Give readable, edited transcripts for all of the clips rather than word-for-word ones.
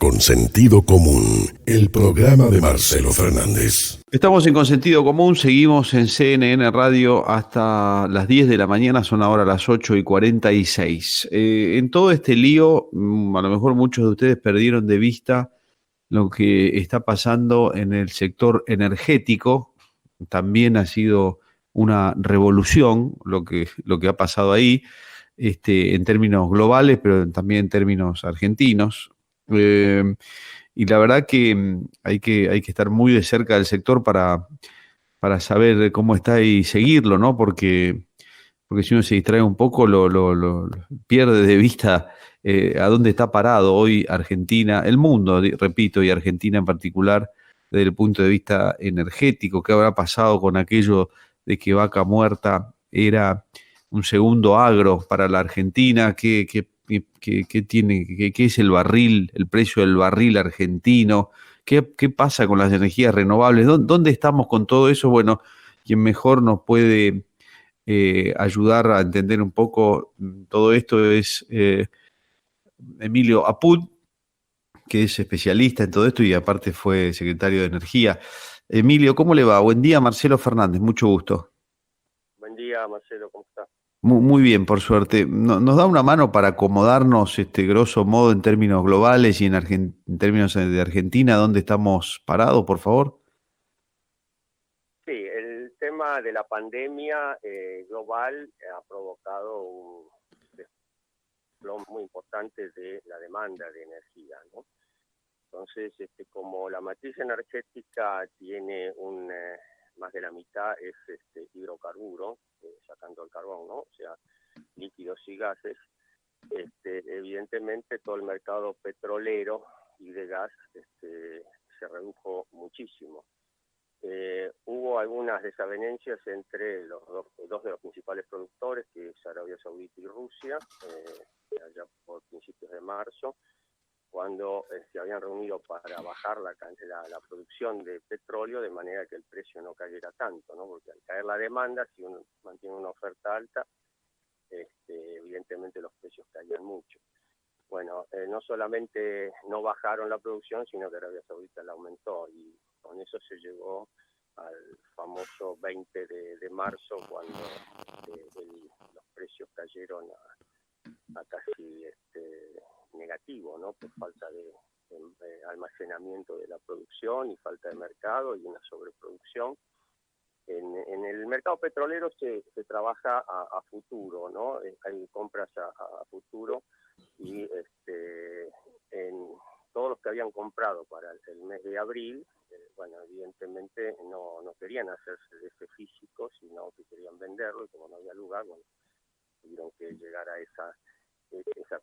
Con Sentido Común, el programa de Marcelo Fernández. Estamos en Consentido Común, seguimos en CNN Radio hasta las 10 de la mañana, son ahora las 8:46. En todo este lío, a lo mejor muchos de ustedes perdieron de vista lo que está pasando en el sector energético. También ha sido una revolución lo que ha pasado ahí, en términos globales, pero también en términos argentinos. Y la verdad que hay que estar muy de cerca del sector para saber cómo está y seguirlo, ¿no? Porque si uno se distrae un poco, lo pierde de vista a dónde está parado hoy Argentina, el mundo, repito, y Argentina en particular, desde el punto de vista energético. ¿Qué habrá pasado con aquello de que Vaca Muerta era un segundo agro para la Argentina? ¿Qué tiene, qué es el barril, el precio del barril argentino? ¿Qué pasa con las energías renovables? ¿Dónde estamos con todo eso? Bueno, quien mejor nos puede ayudar a entender un poco todo esto es Emilio Apud, que es especialista en todo esto y aparte fue secretario de Energía. Emilio, ¿cómo le va? Buen día, Marcelo Fernández, mucho gusto. Buen día, Marcelo, ¿cómo está? Muy bien, por suerte. ¿Nos da una mano para acomodarnos, grosso modo, en términos globales y en términos de Argentina, dónde estamos parados, por favor? Sí, el tema de la pandemia global ha provocado un desplome muy importante de la demanda de energía, ¿no? Entonces, como la matriz energética tiene más de la mitad es hidrocarburo, sacando el carbón, ¿no? O sea, líquidos y gases. Evidentemente todo el mercado petrolero y de gas se redujo muchísimo. Hubo algunas desavenencias entre los dos de los principales productores, que es Arabia Saudita y Rusia, allá por principios de marzo, cuando se habían reunido para bajar la producción de petróleo de manera que el precio no cayera tanto, ¿no? Porque al caer la demanda, si uno mantiene una oferta alta, evidentemente los precios caían mucho. Bueno, no solamente no bajaron la producción, sino que Arabia Saudita la aumentó y con eso se llegó al famoso 20 de marzo, cuando los precios cayeron a casi negativo, ¿no? Por falta de almacenamiento de la producción y falta de mercado y una sobreproducción. En el mercado petrolero se trabaja a futuro, ¿no? Hay compras a futuro y en todos los que habían comprado para el mes de abril, bueno, evidentemente no querían hacerse de ese físico, sino que querían venderlo, y como no había lugar, bueno, tuvieron que llegar a esa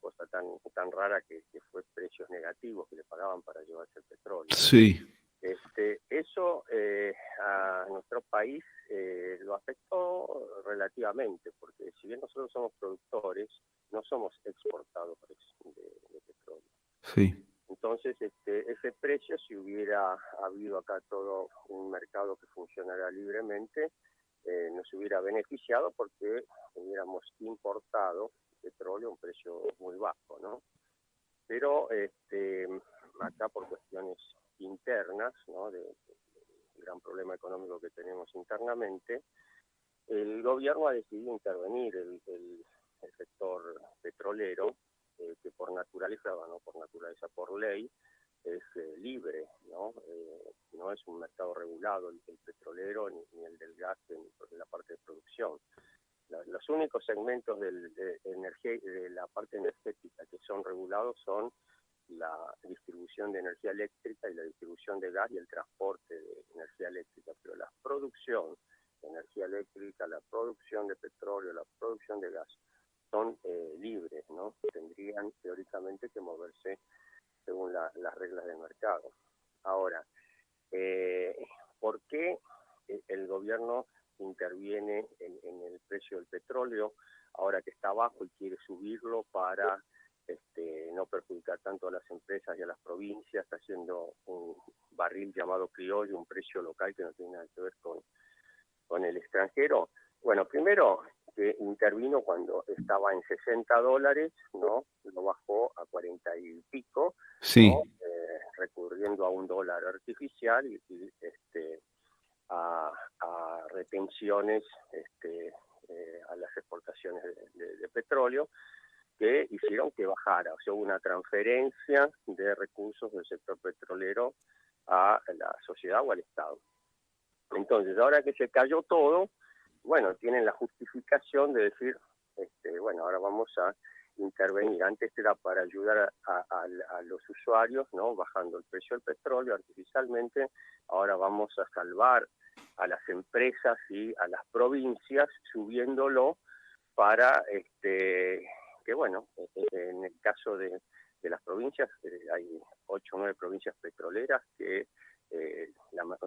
cosa tan rara que fue precios negativos que le pagaban para llevarse el petróleo. Sí. Eso a nuestro país lo afectó relativamente, porque si bien nosotros somos productores, no somos exportadores de petróleo. Sí. Entonces, ese precio, si hubiera habido acá todo un mercado que funcionara libremente, nos hubiera beneficiado porque hubiéramos importado petróleo a un precio muy bajo, ¿no? Pero acá por cuestiones internas, ¿no? del gran problema económico que tenemos internamente, el gobierno ha decidido intervenir el sector petrolero, que por naturaleza, bueno, por ley, es libre, ¿no? No es un mercado regulado el petrolero ni el del gas en la parte de producción. Los únicos segmentos de la parte energética que son regulados son la distribución de energía eléctrica y la distribución de gas y el transporte de energía eléctrica, pero la producción de energía eléctrica, la producción de petróleo, la producción de gas son libres, ¿no? Tendrían teóricamente que moverse según las reglas del mercado. Ahora, ¿por qué el gobierno interviene en el precio del petróleo ahora que está bajo y quiere subirlo para no perjudicar tanto a las empresas y a las provincias, está haciendo un barril llamado criollo, un precio local que no tiene nada que ver con el extranjero? Bueno, primero que intervino cuando estaba en $60, ¿no? Lo bajó a 40 y pico, Sí. ¿no? un dólar artificial y a retenciones a las exportaciones de petróleo, que hicieron que bajara. O sea, hubo una transferencia de recursos del sector petrolero a la sociedad o al Estado. Entonces, ahora que se cayó todo, bueno, tienen la justificación de decir, bueno, ahora vamos a intervenir. Antes era para ayudar a los usuarios, ¿no? Bajando el precio del petróleo artificialmente. Ahora vamos a salvar a las empresas y a las provincias subiéndolo para que, bueno, en el caso de las provincias, hay 8 o 9 provincias petroleras que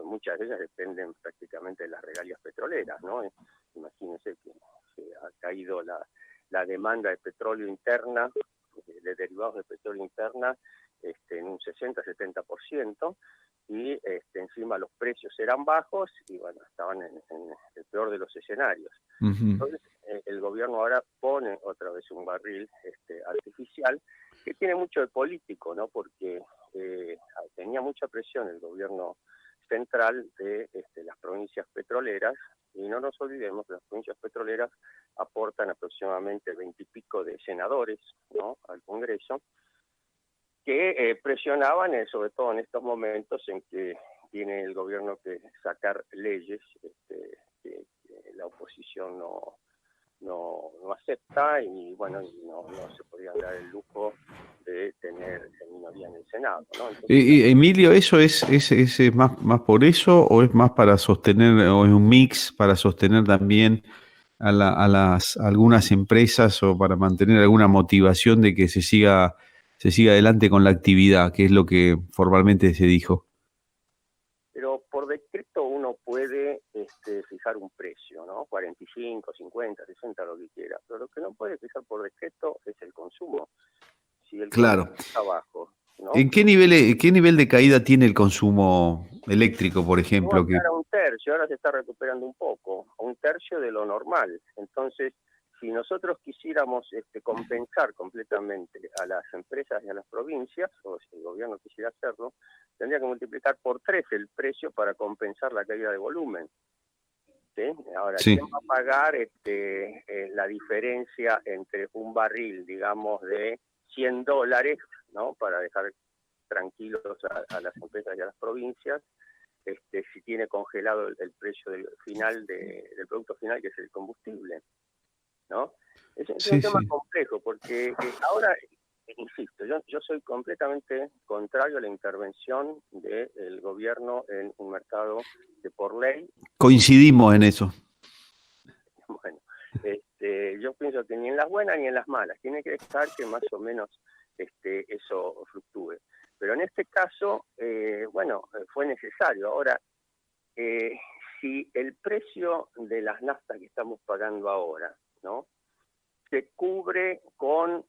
muchas de ellas dependen prácticamente de las regalías petroleras, ¿no? Imagínense que ha caído la demanda de petróleo interna, de derivados de petróleo interna, en un 60-70%, y encima los precios eran bajos y, bueno, estaban en el peor de los escenarios. Uh-huh. Entonces, el gobierno ahora pone otra vez un barril artificial, que tiene mucho de político, ¿no? Porque tenía mucha presión el gobierno central de las provincias petroleras, y no nos olvidemos que las provincias petroleras aportan aproximadamente 20 y pico de senadores, ¿no?, al Congreso, que presionaban, sobre todo en estos momentos en que tiene el gobierno que sacar leyes que la oposición no acepta, y bueno, no se podían dar el lujo de tener minoría en el Senado, ¿no? Entonces, Emilio, ¿eso es más por eso o es más para sostener, o es un mix para sostener también a algunas empresas, o para mantener alguna motivación de que se siga adelante con la actividad, que es lo que formalmente se dijo? pero por decreto uno puede fijar un precio, ¿no? 45, 50, 60, lo que quiera. Pero lo que no puede fijar por decreto es el consumo. Si el Claro. consumo está bajo, ¿no? ¿En qué nivel de caída tiene el consumo eléctrico, por Llegó a ejemplo? estar a un tercio, ahora se está recuperando un poco, a un tercio de lo normal. Entonces, si nosotros quisiéramos compensar completamente a las empresas y a las provincias, o si el gobierno quisiera hacerlo, tendría que multiplicar por 3 el precio para compensar la caída de volumen. ¿Sí? Ahora, Sí. ¿quién va a pagar la diferencia entre un barril, digamos, de $100, ¿no?, para dejar tranquilos a las empresas y a las provincias, si tiene congelado el precio del producto final, que es el combustible, ¿no? Es un tema complejo, porque ahora, insisto, yo soy completamente contrario a la intervención del gobierno en un mercado que por ley... Coincidimos en eso. Bueno, yo pienso que ni en las buenas ni en las malas, tiene que estar que más o menos eso fluctúe. Pero en este caso, bueno, fue necesario. Ahora, si el precio de las naftas que estamos pagando ahora, ¿no?, se cubre con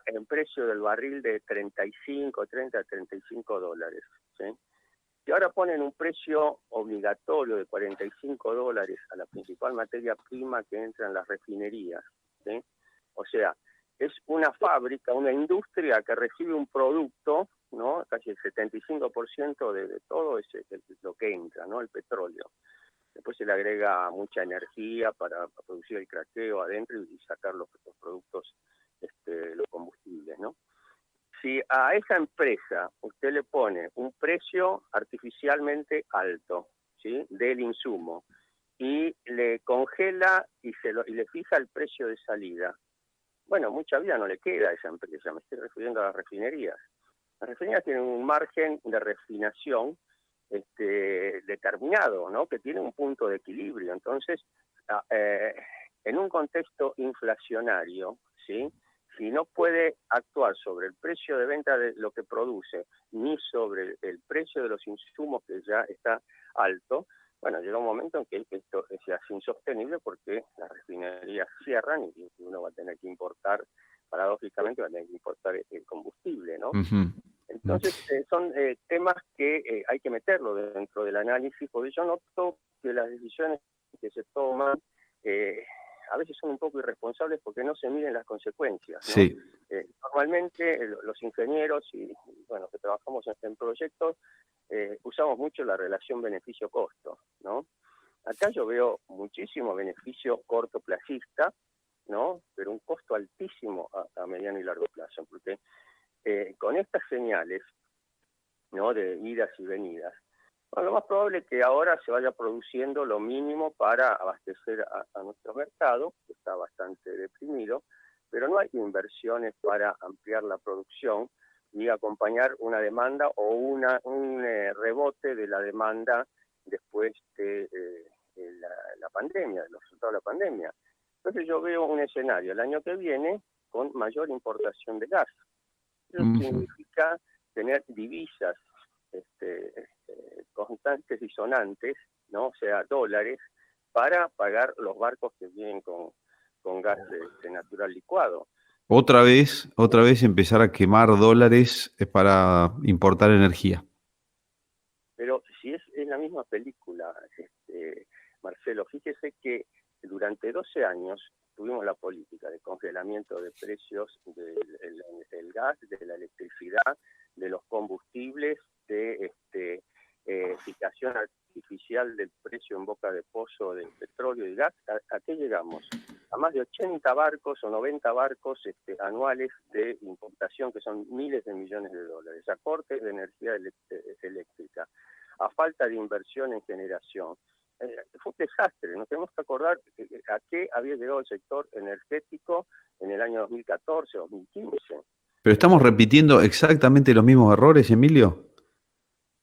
el precio del barril de 35, 30, 35 dólares, ¿sí? Si ahora ponen un precio obligatorio de 45 dólares a la principal materia prima que entra en las refinerías, ¿sí? O sea, es una fábrica, una industria que recibe un producto, ¿no? Casi el 75% de todo es lo que entra, ¿no?, el petróleo. Después se le agrega mucha energía para producir el craqueo adentro y sacar los productos, los combustibles, ¿no? Si a esa empresa usted le pone un precio artificialmente alto, ¿sí?, del insumo, y le congela y le fija el precio de salida, bueno, mucha vida no le queda a esa empresa. Me estoy refiriendo a las refinerías. Las refinerías tienen un margen de refinación determinado, ¿no?, que tiene un punto de equilibrio. Entonces, en un contexto inflacionario, ¿sí?, si no puede actuar sobre el precio de venta de lo que produce, ni sobre el precio de los insumos, que ya está alto, bueno, llega un momento en que esto se hace insostenible, porque las refinerías cierran y uno va a tener que importar, paradójicamente va a tener que importar el combustible, ¿no? Uh-huh. Entonces, son temas que hay que meterlo dentro del análisis, porque yo noto que las decisiones que se toman a veces son un poco irresponsables porque no se miden las consecuencias, ¿no? Sí. Normalmente los ingenieros y bueno, que trabajamos en proyectos usamos mucho la relación beneficio-costo, ¿no? Acá yo veo muchísimo beneficio cortoplacista, ¿no? Pero un costo altísimo a mediano y largo plazo, porque con estas señales, ¿no? De idas y venidas, bueno, lo más probable es que ahora se vaya produciendo lo mínimo para abastecer a nuestro mercado, que está bastante deprimido, pero no hay inversiones para ampliar la producción y acompañar una demanda o un rebote de la demanda después de la pandemia, de los resultados de la pandemia. Entonces yo veo un escenario el año que viene con mayor importación de gas. Eso significa tener divisas constantes y sonantes, ¿no? O sea, dólares, para pagar los barcos que vienen con gas natural licuado. Otra vez empezar a quemar dólares para importar energía. Pero si es la misma película, Marcelo, fíjese que durante 12 años tuvimos la política de congelamiento de precios del gas, de la electricidad, de los combustibles, de fijación artificial del precio en boca de pozo del petróleo y gas. ¿A qué llegamos? A más de 80 barcos o 90 barcos anuales de importación, que son miles de millones de dólares, a cortes de energía eléctrica, a falta de inversión en generación. Fue un desastre. Nos tenemos que acordar a qué había llegado el sector energético en el año 2014, 2015. Pero estamos repitiendo exactamente los mismos errores, Emilio.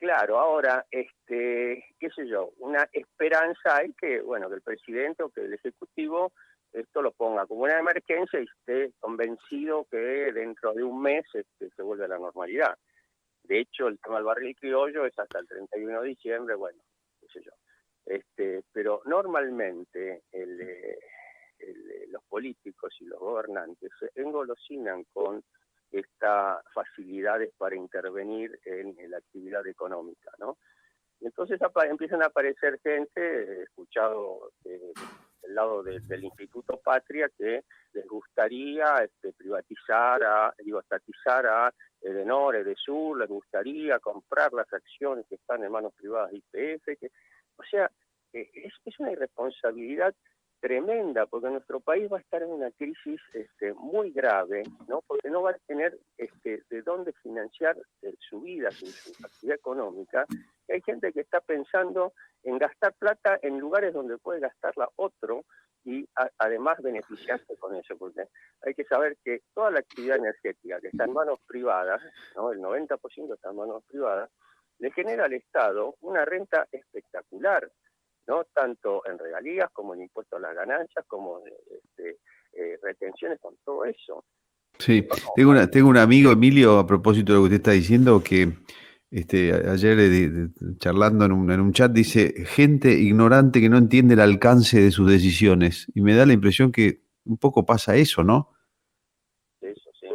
Claro, ahora, qué sé yo, una esperanza hay que, bueno, que el presidente o que el Ejecutivo esto lo ponga como una emergencia y esté convencido que dentro de un mes se vuelve a la normalidad. De hecho, el tema del barril criollo es hasta el 31 de diciembre, bueno, qué sé yo. Pero normalmente los políticos y los gobernantes se engolosinan con estas facilidades para intervenir en la actividad económica, ¿no? Y entonces empiezan a aparecer gente, he escuchado del lado del Instituto Patria, que les gustaría estatizar a Edenor, Edesur, les gustaría comprar las acciones que están en manos privadas de YPF, o sea, es una irresponsabilidad tremenda, porque nuestro país va a estar en una crisis muy grave, ¿no? Porque no va a tener de dónde financiar su vida, su actividad económica. Y hay gente que está pensando en gastar plata en lugares donde puede gastarla otro y además beneficiarse con eso, porque hay que saber que toda la actividad energética que está en manos privadas, ¿no? El 90% está en manos privadas, le genera al Estado una renta espectacular, ¿no? Tanto en regalías como en impuestos a las ganancias, como retenciones, con todo eso. Sí, tengo un amigo, Emilio, a propósito de lo que usted está diciendo, que ayer charlando en un chat dice, gente ignorante que no entiende el alcance de sus decisiones. Y me da la impresión que un poco pasa eso, ¿no? Eso, sí.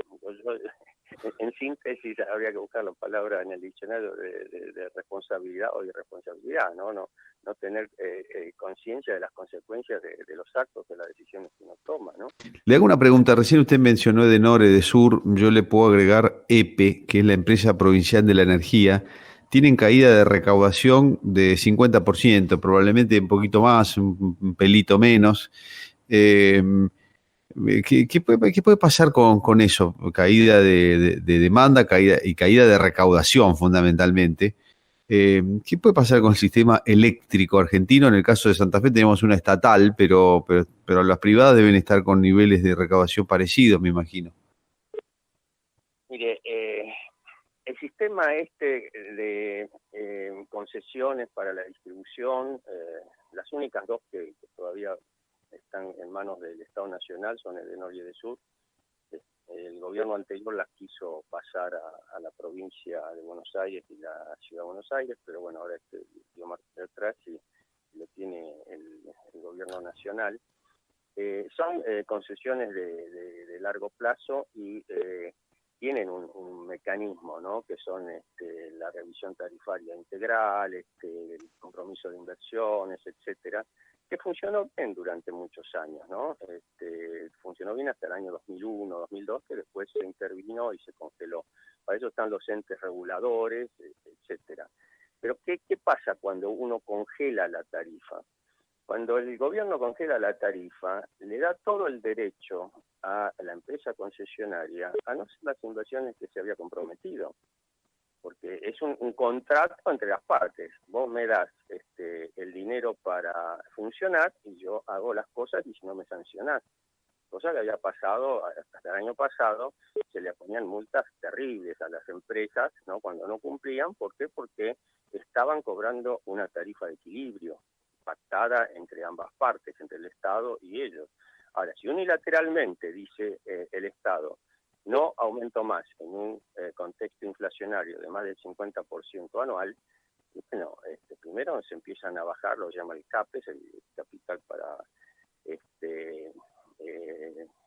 En síntesis, habría que buscar la palabra en el diccionario de responsabilidad o irresponsabilidad, no tener conciencia de las consecuencias de los actos, de las decisiones que uno toma, ¿no? Le hago una pregunta. Recién usted mencionó Edenor, Edesur. Yo le puedo agregar EPE, que es la empresa provincial de la energía. Tienen caída de recaudación de 50%, probablemente un poquito más, un pelito menos. ¿Qué puede pasar con eso? Caída de demanda, caída de recaudación fundamentalmente. ¿Qué puede pasar con el sistema eléctrico argentino? En el caso de Santa Fe tenemos una estatal, pero las privadas deben estar con niveles de recaudación parecidos, me imagino. Mire, el sistema de concesiones para la distribución, las únicas dos que todavía están en manos del Estado Nacional son Edenor y Edesur. El gobierno anterior las quiso pasar a la provincia de Buenos Aires y la ciudad de Buenos Aires, pero bueno, ahora dio marcha atrás y lo tiene el gobierno nacional. Son concesiones de largo plazo y tienen un mecanismo, ¿no? Que son la revisión tarifaria integral, el compromiso de inversiones, etcétera, que funcionó bien durante muchos años, ¿no? Funcionó bien hasta el año 2001, 2002, que después se intervino y se congeló. Para eso están los entes reguladores, etcétera. Pero ¿qué pasa cuando uno congela la tarifa? Cuando el gobierno congela la tarifa, le da todo el derecho a la empresa concesionaria a no hacer las inversiones que se había comprometido, porque es un contrato entre las partes. Vos me das el dinero para funcionar y yo hago las cosas y si no me sancionás. Cosa que había pasado hasta el año pasado, se le ponían multas terribles a las empresas, ¿no? Cuando no cumplían. ¿Por qué? Porque estaban cobrando una tarifa de equilibrio pactada entre ambas partes, entre el Estado y ellos. Ahora, si unilateralmente dice el Estado, no aumento más en un contexto inflacionario de más del 50% anual, bueno, primero se empiezan a bajar, lo llama el CAPES, el capital para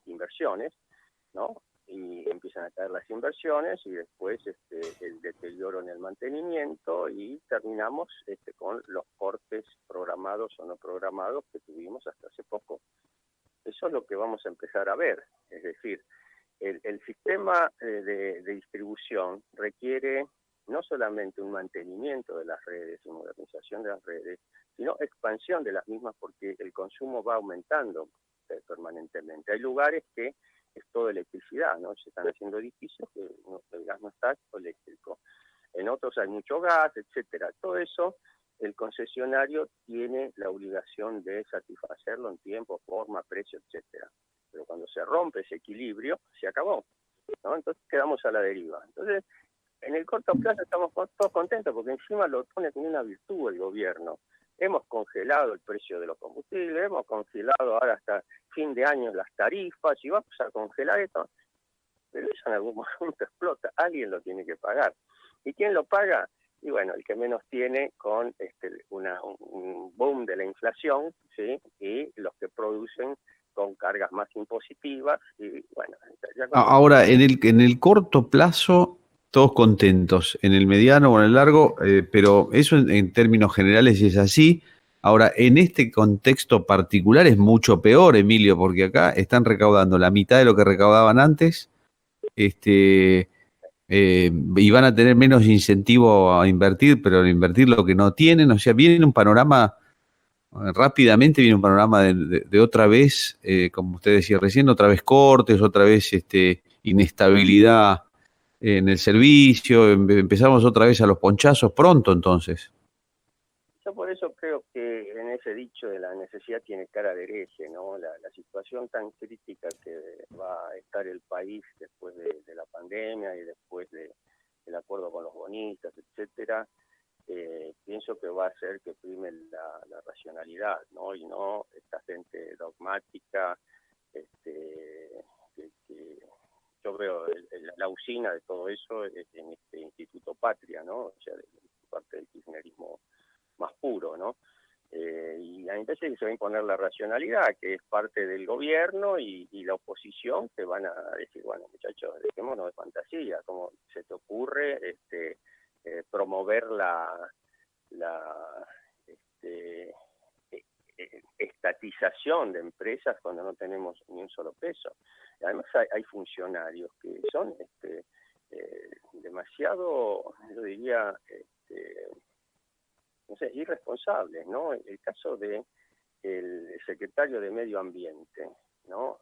inversiones, ¿no? Y empiezan a caer las inversiones y después el deterioro en el mantenimiento y terminamos con los cortes programados o no programados que tuvimos hasta hace poco. Eso es lo que vamos a empezar a ver, es decir, el sistema de distribución requiere no solamente un mantenimiento de las redes y modernización de las redes, sino expansión de las mismas porque el consumo va aumentando permanentemente. Hay lugares que es todo electricidad, ¿no? Se están haciendo edificios que el gas no está eléctrico. En otros hay mucho gas, etcétera. Todo eso el concesionario tiene la obligación de satisfacerlo en tiempo, forma, precio, etcétera. Pero cuando se rompe ese equilibrio, se acabó, ¿no? Entonces quedamos a la deriva. Entonces, en el corto plazo estamos todos contentos porque encima lo pone como una virtud el gobierno. Hemos congelado el precio de los combustibles, hemos congelado ahora hasta fin de año las tarifas y vamos a congelar esto. Pero eso en algún momento explota, alguien lo tiene que pagar. ¿Y quién lo paga? Y bueno, el que menos tiene con un boom de la inflación, ¿sí? Y los que producen con cargas más impositivas. Y bueno, ahora, en el corto plazo, todos contentos. En el mediano o en el largo, pero eso en términos generales es así. Ahora, en este contexto particular es mucho peor, Emilio, porque acá están recaudando la mitad de lo que recaudaban antes, y van a tener menos incentivo a invertir, pero a invertir lo que no tienen. O sea, viene un panorama, rápidamente viene un panorama de otra vez, como usted decía recién, otra vez cortes, otra vez inestabilidad en el servicio, empezamos otra vez a los ponchazos pronto entonces. Yo por eso creo que en ese dicho de la necesidad tiene cara de hereje, ¿no? La situación tan crítica que va a estar el país después de la pandemia y después del acuerdo con los bonistas, etcétera, pienso que va a hacer que prime la racionalidad, ¿no? Y no esta gente dogmática, que yo veo la usina de todo eso en este Instituto Patria, ¿no? O sea, de parte del kirchnerismo más puro, ¿no? Y a mí me parece que se va a imponer la racionalidad, que es parte del gobierno y la oposición, que van a decir, bueno, muchachos, dejémonos de fantasía, ¿cómo se te ocurre promover la estatización de empresas cuando no tenemos ni un solo peso? Y además hay funcionarios que son demasiado, yo diría, no sé, irresponsables, ¿no? El caso de el secretario de Medio Ambiente, ¿no?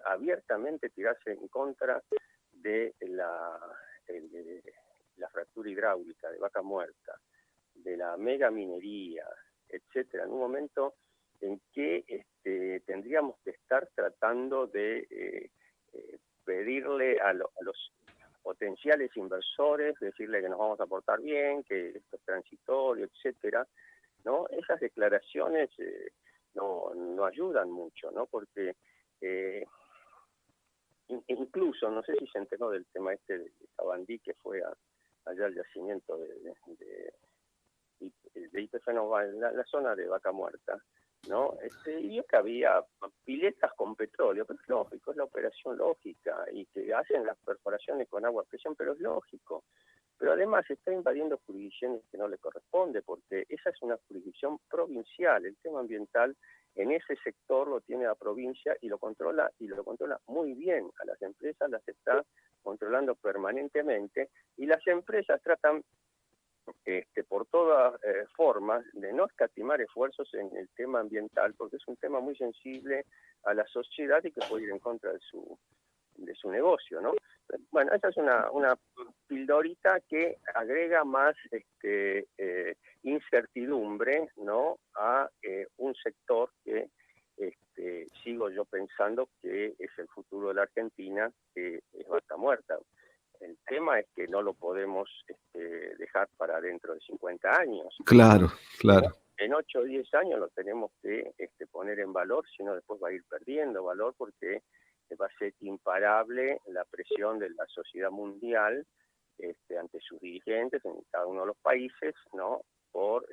Abiertamente tirarse en contra de la fractura hidráulica de Vaca Muerta, de la mega minería, etcétera, en un momento en que tendríamos que estar tratando de pedirle a los potenciales inversores, decirle que nos vamos a portar bien, que esto es transitorio, etcétera, ¿no? Esas declaraciones no ayudan mucho, ¿no? Porque incluso, no sé si se enteró del tema de Cabandí, que fue allá al yacimiento de YPF, no, la zona de Vaca Muerta, ¿no? Y vio que había piletas con petróleo, pero es lógico, es la operación lógica, y que hacen las perforaciones con agua a presión, pero es lógico. pero además está invadiendo jurisdicciones que no le corresponde, porque esa es una jurisdicción provincial. El tema ambiental en ese sector lo tiene la provincia y lo controla muy bien. A las empresas las está controlando permanentemente y las empresas tratan por todas formas de no escatimar esfuerzos en el tema ambiental, porque es un tema muy sensible a la sociedad y que puede ir en contra de su negocio, ¿no? Bueno, esa es una pildorita que agrega más incertidumbre, ¿no?, a un sector que sigo yo pensando que es el futuro de la Argentina, que es vaca muerta. El tema es que no lo podemos dejar para dentro de 50 años. Claro, claro. En 8 o 10 años lo tenemos que poner en valor, si no después va a ir perdiendo valor, porque va a ser imparable la presión de la sociedad mundial ante sus dirigentes en cada uno de los países, ¿no?, por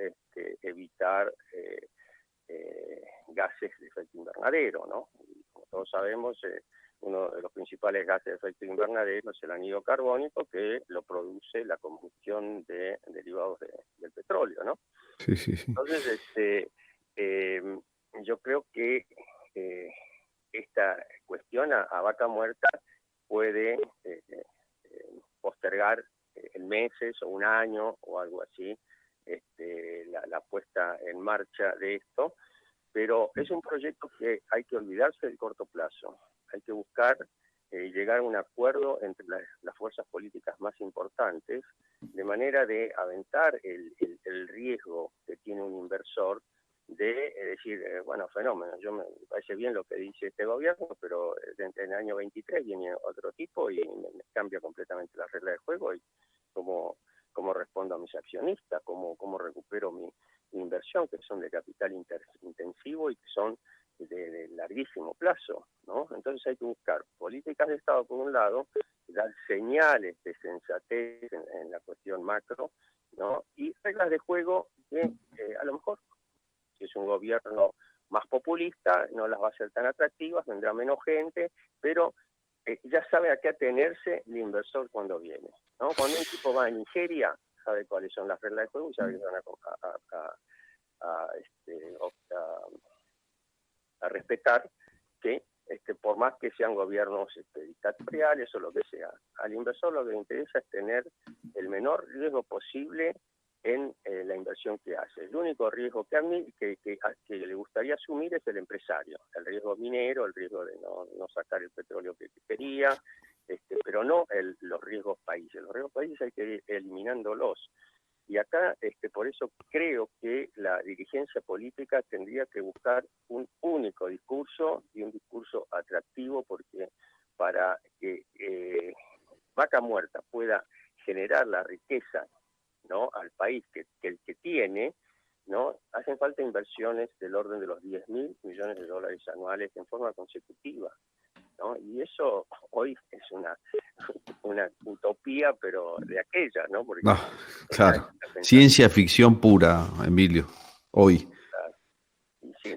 evitar gases de efecto invernadero, ¿no? Y como todos sabemos, uno de los principales gases de efecto invernadero es el anhídrido carbónico, que lo produce la combustión de derivados del petróleo, ¿no? Sí, sí, sí. Entonces, yo creo que esta cuestión a vaca muerta puede postergar en meses o un año o algo así la puesta en marcha de esto, pero es un proyecto que hay que olvidarse del corto plazo. Hay que buscar llegar a un acuerdo entre las fuerzas políticas más importantes, de manera de aventar el riesgo que tiene un inversor de decir, bueno, fenómeno, me parece bien lo que dice este gobierno, pero en el año 23 viene otro tipo y me cambia completamente la regla de juego, y cómo respondo a mis accionistas, cómo recupero mi inversión, que son de capital intensivo y que son de larguísimo plazo, ¿no? Entonces hay que buscar políticas de Estado por un lado, dar señales de sensatez en la cuestión macro, ¿no?, y reglas de juego que a lo mejor, si es un gobierno más populista, no las va a ser tan atractivas, vendrá menos gente, pero ya sabe a qué atenerse el inversor cuando viene, ¿no? Cuando un tipo va a Nigeria, sabe cuáles son las reglas de juego y sabe que van a respetar, que por más que sean gobiernos dictatoriales o lo que sea, al inversor lo que le interesa es tener el menor riesgo posible en la inversión que hace. El único riesgo que le gustaría asumir es el empresario, el riesgo minero, el riesgo de no sacar el petróleo que quería, pero no los riesgos países. Los riesgos países hay que ir eliminándolos. Y acá, por eso creo que la dirigencia política tendría que buscar un único discurso y un discurso atractivo, porque para que Vaca Muerta pueda generar la riqueza, ¿no?, al país que tiene, ¿no?, hacen falta inversiones del orden de los 10.000 millones de dólares anuales en forma consecutiva, ¿no? Y eso hoy es una utopía, pero de aquella, ¿no? Porque No, claro. Ciencia ficción pura, Emilio, hoy. Sí,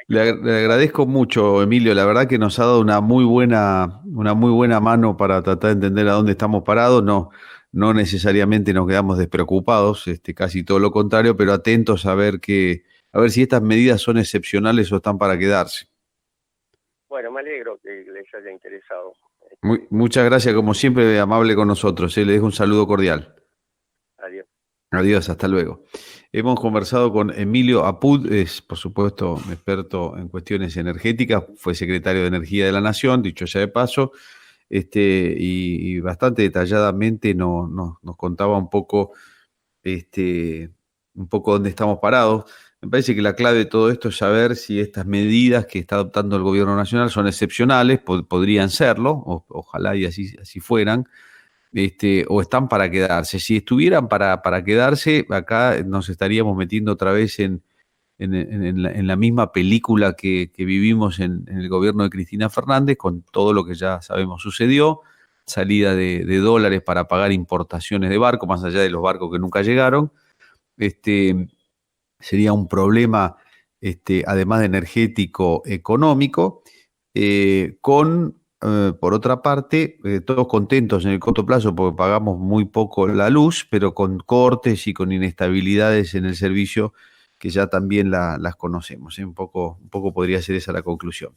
Le agradezco mucho, Emilio. La verdad que nos ha dado una muy buena mano para tratar de entender a dónde estamos parados. No necesariamente nos quedamos despreocupados, casi todo lo contrario, pero atentos a ver si estas medidas son excepcionales o están para quedarse. Bueno, me alegro que les haya interesado. Muchas gracias, como siempre, amable con nosotros. Le dejo un saludo cordial. Adiós. Adiós, hasta luego. Hemos conversado con Emilio Apud, es por supuesto un experto en cuestiones energéticas, fue secretario de Energía de la Nación, dicho ya de paso, y bastante detalladamente nos contaba un poco dónde estamos parados. Me parece que la clave de todo esto es saber si estas medidas que está adoptando el gobierno nacional son excepcionales, podrían serlo, ojalá y así fueran, o están para quedarse. Si estuvieran para quedarse, acá nos estaríamos metiendo otra vez en la misma película que vivimos en el gobierno de Cristina Fernández, con todo lo que ya sabemos sucedió, salida de dólares para pagar importaciones de barcos, más allá de los barcos que nunca llegaron. Sería un problema, además de energético, económico, con por otra parte, todos contentos en el corto plazo porque pagamos muy poco la luz, pero con cortes y con inestabilidades en el servicio que ya también las conocemos, ¿eh? Un poco podría ser esa la conclusión.